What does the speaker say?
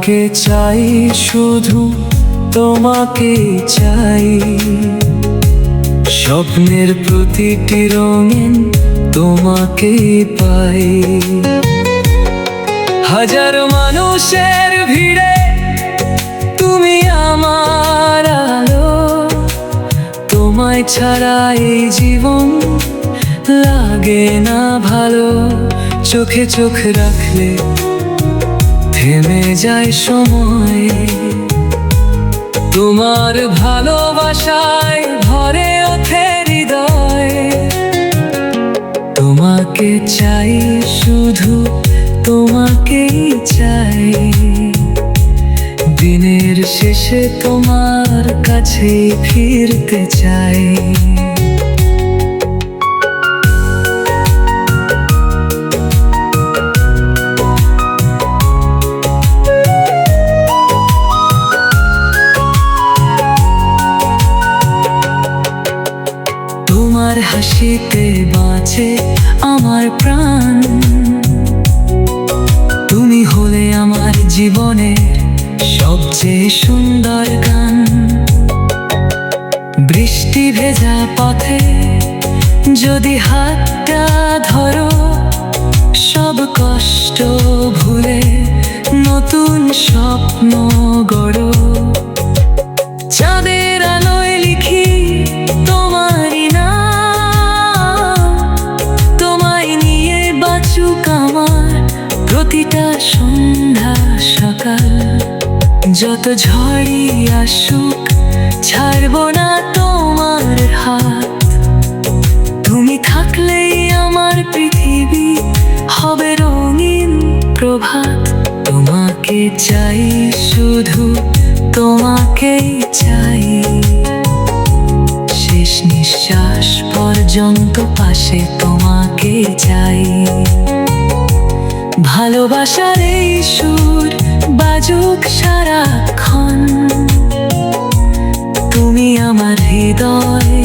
তোমাকে চাই, শুধু তোমাকে চাই। স্বপ্নের প্রতিটি রঙিন তোমাকে পাই। হাজারো মানুষের ভিড়ে তুমি আমার আলো। তোমায় ছাড়া এই জীবন লাগে না ভালো। চোখে চোখ রাখলে থেমে যায় সময়। তোমার ভালোবাসায় ভরে ওঠে হৃদয়। তোমাকে চাই, শুধু তোমাকেই চাই। দিনের শেষে তোমার কাছে ফিরতে চাই। তোমার হাসিতে বাঁচে আমার প্রাণ। তুমি হলে আমার জীবনের সবচেয়ে সুন্দর গান। বৃষ্টি ভেজা পথে যদি হাতটা ধরো, সব কষ্ট ভুলে নতুন স্বপ্ন গড়ো। চাঁদের আলোয় লিখি তোমারই নাম। তোমায় নিয়ে বাঁচুক আমার প্রতিটা সন্ধ্যা সকাল। যত ঝড়ই আসুক ছাড়বো না তোমার হাত। তুমি থাকলেই আমার পৃথিবী হবে রঙিন প্রভাত। তোমাকে চাই, শুধু তোমাকেই চাই। শেষ নিঃশ্বাস পর্যন্ত পাশে তোমাকে চাই। ভালোবাসার এই সুর বাজুক সারাক্ষণ। তুমি আমার হৃদয়